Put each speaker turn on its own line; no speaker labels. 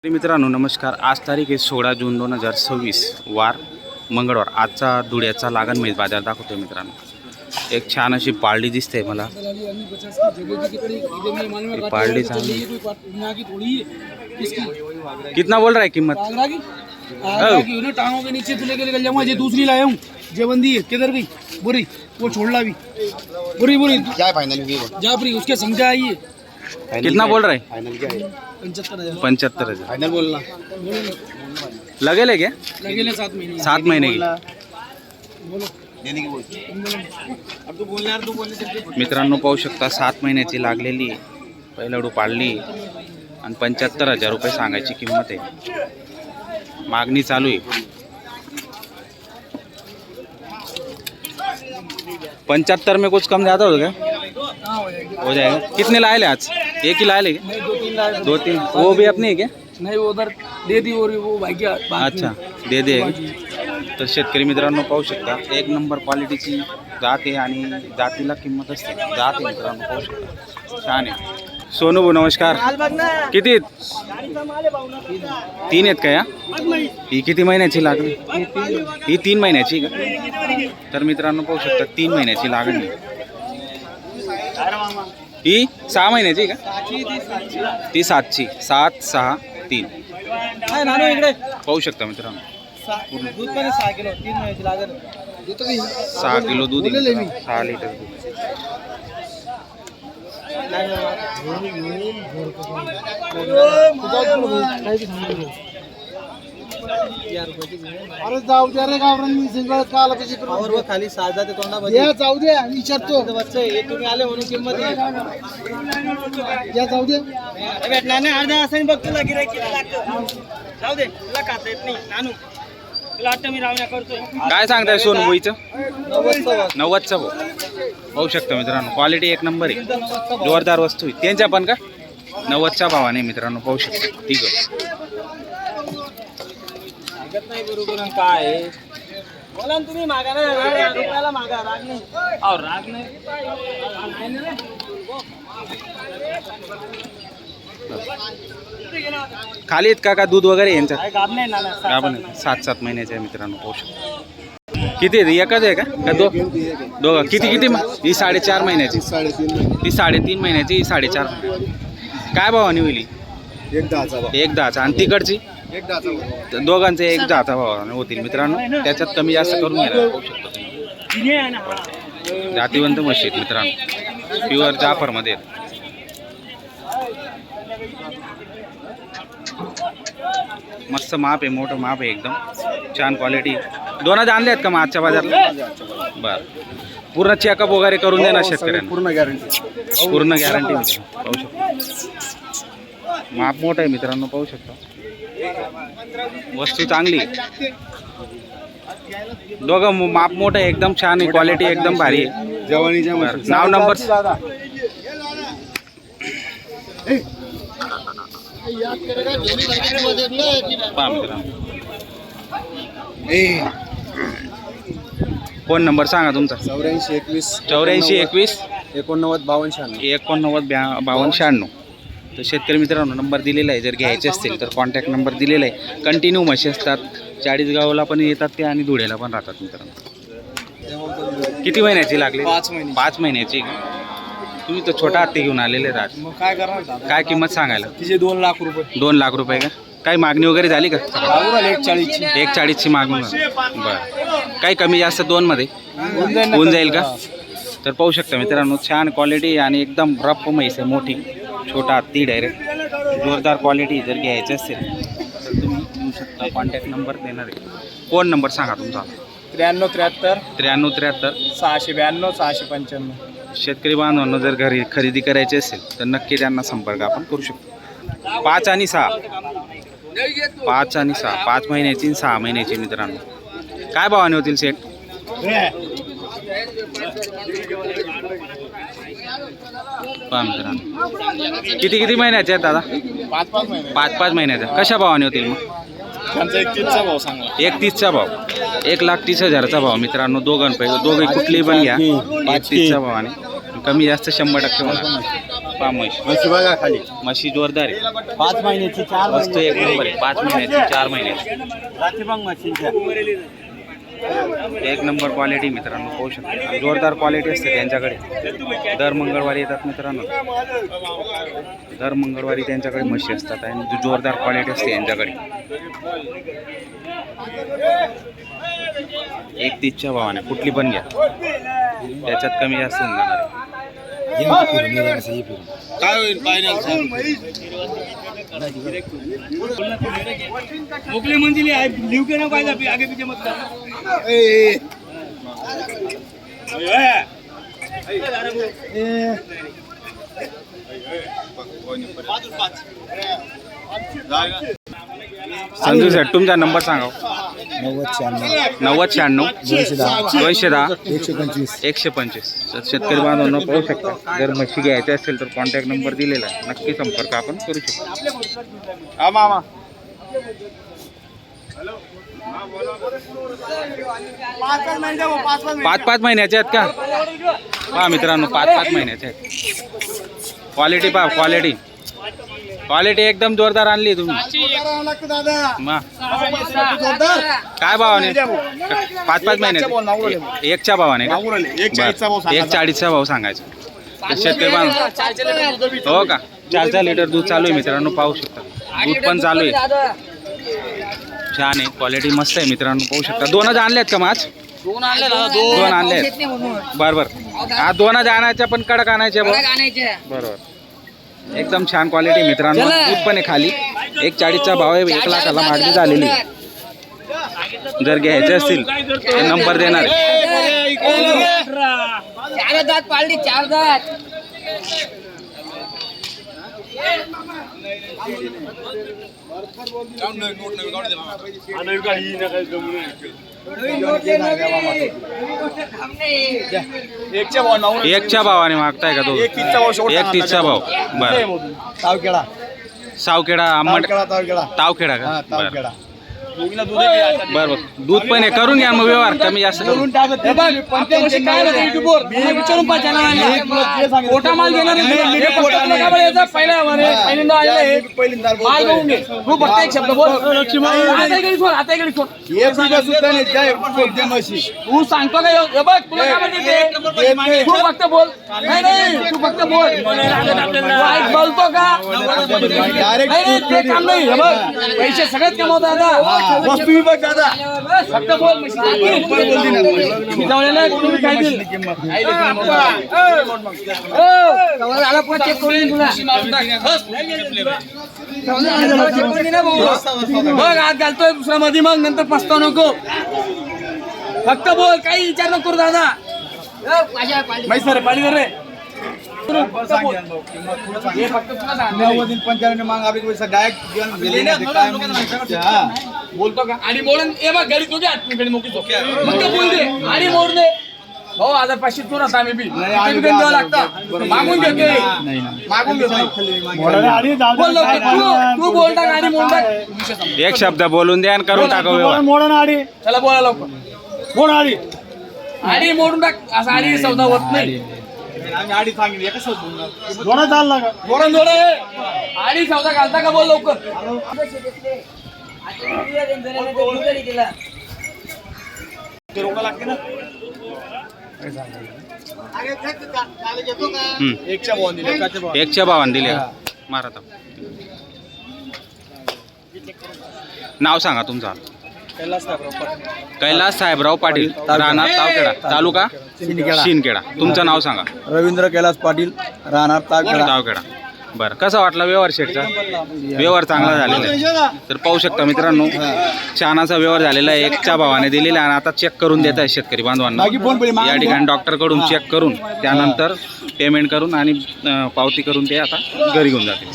मित्रांनो नमस्कार. आज तारीख आहे 16 जून 2026 वार मंगळवार. आजचा धुळ्याचा लागण मेज बाजार दाखवतोय मित्रांनो. एक छान अशी पाळली दिसते मला. पाळली चांगली. कितना बोल रहा है कीमत?
टांगों के नीचे तुले के निकल जाऊंगा. ये दूसरी लाया हूँ जेबंदी है. किधर गई बुरी? वो छोड़ला भी बुरी बुरी
क्या फाइनल की
जा बुरी उसके संख्या आई है.
कितना बोल रहा है?
फाइनल क्या है?
75,000.
फाइनल बोलना.
लगेल है क्या?
लगेले 7 महीने.
7 महिने की.
देने की बोल. अब तू बोलना यार, तू बोलने.
मित्रांनो पाहू शकता 7 महिन्याची लागलेली पहिलडू पाळली आणि 75,000 रुपये सांगायची किंमत आहे. मागणी चालू आहे. 75 में कुछ कम ज़्यादा होगा क्या? हो जाएगा. कितने लाए ले आज? एक ही लाए ले क्या?
नहीं, 2-3 लाए.
2-3. वो भी अपनी है क्या?
नहीं वो उधर दे दी और वो भाई क्या
अच्छा दे दे. तर शेतकरी मित्रांनो पाहू शकता एक नंबर क्वालिटीची जात आहे आणि जातीला किंमत असते. जात आहे मित्रांनो पाहू शकता. छान आहे. सोनू भाऊ नमस्कार. किती आहेत? 3 आहेत का या? ही किती महिन्याची लागली? ही 3 महिन्याची का? तर मित्रांनो पाहू शकता 3 महिन्याची लागण आहे. ही 6 महिन्याची का? ती 7ची. 7, 6, 3 पाहू शकता मित्रांनो.
दूध पण 6 किलो 3 महिन्याची लागेल.
6 किलो दूध आहे. 6 लिटर दूध.
अरे जाऊ दे रे गावरान. मी सिंगल काल कशी करू खाली 6 ते तोंडा या जाऊ दे विचारतो. हे तुम्ही आले म्हणून किंमत या जाऊ दे. भेटणार नाही अर्धा असं बघ. तुला गिराईक किती लागतं. जाऊ दे तुला खाता येत नाही नानू. तुला वाटतं मी रावण्या करतोय.
काय सांगताय सोनू भाईचं? 90चा भाऊ. पाहू शकता मित्रांनो क्वालिटी एक नंबर आहे. जोरदार वस्तू आहे. त्यांच्या पण का 90च्या भावाने मित्रांनो पाहू शकता. ठीक आहे.
नाही बरोबर काय आहे बोला ना तुम्ही. मागा ना रुपयाला मागा. राग नाही. अहो राग नाही.
खाली आहेत का दूध वगैरे यांचं?
गाब नाही ना.
गाभण आहे. 7-7 महिन्याचे आहे मित्रांनो पाहू शकता. किती आहे? एकच आहे का दोघं? किती ही 4.5 महिन्याची. 3.5 महिन्याची. ही 4.5 महिन्याची. काय भावाने होईल? 1.10चा. आणि तिकडची दोघांचे 1.10चा भावाने होतील मित्रांनो. त्याच्यात कमी जास्त करून घ्यायला पाहू शकतो. जातीवंत म्हशी आहेत मित्रांनो. प्युअर जाफरमध्ये आहेत. मस्त माप आहे. मोठं माप आहे. एकदम छान क्वालिटी. दोन आणले आहेत का मग आजच्या बाजारला? बरं. पूर्ण चेकअप वगैरे करून देणार शेतकऱ्यांना?
पूर्ण गॅरंटी.
पूर्ण गॅरंटी पाहू शकतो. माप मोठं आहे मित्रांनो पाहू शकता. वस्तू चांगली. दोघं माप मोठं आहे. एकदम छान आहे. क्वालिटी एकदम भारी आहे.
जवानीच्या
बरं. नाव नंबर पहा मित्रांनो. फोन नंबर सांगा तुमचा. 84 21
89 52
96. तर शेतकरी मित्रांनो नंबर दिलेला आहे. जर घ्यायचे असतील तर कॉन्टॅक्ट नंबर दिलेला आहे. कंटिन्यू म्हशी असतात. 40 गावाला पण येतात ते आणि धुळ्याला पण राहतात मित्रांनो. किती महिन्याची लागली? 5 महिन्याची. तुम्ही तर छोटा हत्ती घेऊन आलेले राहत.
मग काय करणार.
काय किंमत सांगायला?
तिचे 2 लाख रुपये.
2 लाख रुपये का? काही मागणी वगैरे झाली का? 140ची मागणी. बरं. काही कमी जास्त 2 मध्ये होऊन जाईल का? तर पाहू शकता मित्रांनो छान क्वालिटी आणि एकदम रफ म्हैस आहे. मोठी. छोटा हत्ती डायरेक्ट. जोरदार क्वालिटी. जर घ्यायची असेल तर तुम्ही घेऊ शकता. कॉन्टॅक्ट नंबर देणार आहे. फोन नंबर सांगा तुमचा.
93 692 695.
शेतकरी बांधवांना जर घरी खरेदी करायची असेल तर नक्की त्यांना संपर्क आपण करू शकतो. 5 आणि 6. 5 महिन्याची आणि 6 महिन्याची मित्रांनो. काय भावाने होतील सेट? पहा मित्रांनो किती महिन्याचे आहेत दादा? 5 महिन्याच्या. कशा भावाने होतील मग? 31चा भाव. 1,30,000चा भाव मित्रांनो. दोघांपैकी दोघे कुठलीही पण घ्या. 31च्या भावाने. कमी जास्त 100% होणार. पहा म्हशी.
म्हशी बघा खाली.
म्हशी जोरदार आहे.
5 महिन्याची 4
वस्तू एक नंबर आहे. 5 महिन्याची 4 महिन्याची
रात्री मग म्हशींच्या.
एक नंबर क्वालिटी मित्रांनो, पाहू शकता. जोरदार क्वालिटी असते त्यांच्याकडे. दर मंगळवारी येतात मित्रांनो. दर मंगळवारी त्यांच्याकडे म्हशी असतात आणि जोरदार क्वालिटी असते यांच्याकडे. 31च्या भावाने कुठली पण घ्या, त्याच्यात कमी जास्त होऊन जाणार आहे.
काय होईल फायनल?
मोकले मंजिली आहे, लिव के ना पाहिजे आगे पीछे मत कर.
संजू सर तुमचा नंबर सांगा.
90
96 210
125.
125. तर शेतकरी बांधवांना पाहू शकता. जर म्हशी घ्यायची असेल तर कॉन्टॅक्ट नंबर दिलेला आहे, नक्की संपर्क आपण करू शकतो.
हा मामा.
5-5 महिन्याचे आहेत का? पहा मित्रांनो, 5-5 महिन्याचे आहेत. क्वालिटी पहा, क्वालिटी एकदम जोरदार आणली तुम्ही. मग काय भावाने? 5-5 महिन्याचे एकच्या भावाने का? 140चा भाव सांगायचा. तर शेतकरी बांधव हो का, 4 लिटर दूध चालू आहे मित्रांनो, पाहू शकता. दूध पण चालू आहे, छान आहे. क्वालिटी मस्त आहे मित्रांनो, पाहू शकता. 2च आणलेत का माझ? 2 आणलेत. बरोबर. हा 2च आणायच्या, पण कडक आणायच्या बरोबर. एकदम छान क्वालिटी मित्रांनो. दूध पण आहे खाली. 140चा भाव आहे. 1 लाखाला मागणी झालेली आहे. जर घ्यायचे असतील तर नंबर देणार आहे.
4 दात पाळली, 4 दात.
एकच्या भावाने मागताय का तो? 31चा भाव. बरं.
तावखेडा.
सावखेडा आंबट तावखेडा का? बरं बरं. दूध पण आहे, करून घ्या मग व्यवहार कमी जास्त करून.
तू सांगतो का बघ, तुला काय म्हणते? तू फक्त बोल. नाही तू फक्त बोल. बोलतो का? ते काम नाही. पैसे सगळेच कमवतात दादा.
वस्तू बघ दादा.
फक्त बोल. चेक करून तुला बघ, आज घालतोय दुसऱ्या मध्ये, मग नंतर पस्ताव नको. फक्त बोल, काही विचार नको करू दादा. पाणी कर रे. बोलतो का? आणि बोलून घरी तो घ्या मोठी बोल दे आणि मोड दे. हो 1500 तू राहता आम्ही बी लागतं. मागून घेते, मागून घेतो. तू बोल टाक आणि मोड टाक.
एक शब्द बोलून द्या आणि करून टाका व्यवहार.
चला बोला लवकर. बोल आडी आणि मोडून टाक. असं आडी सौदा होत नाही.
आडी सांगितली एकच
आणि सौदा घालता का? बोल लवकर.
एकच्या भावाने दिले. मारा नाव सांगा तुमचं. कैलास साहेबराव पाटील, राहणार तावखेडा, तालुका शिंदखेडा. तुमचं नाव सांगा.
रवींद्र कैलास पाटील, राहणार
तावखेडा. बरं, कसा वाटला व्यवहार शेटचा? व्यवहार चांगला झालेला आहे. तर पाहू शकता मित्रांनो, छान असा व्यवहार झालेला आहे. 1च्या भावाने दिलेला आहे आणि आता चेक करून देत आहे शेतकरी बांधवांना. या ठिकाणी डॉक्टरकडून चेक करून त्यानंतर पेमेंट करून आणि पावती करून ते आता घरी घेऊन जाते.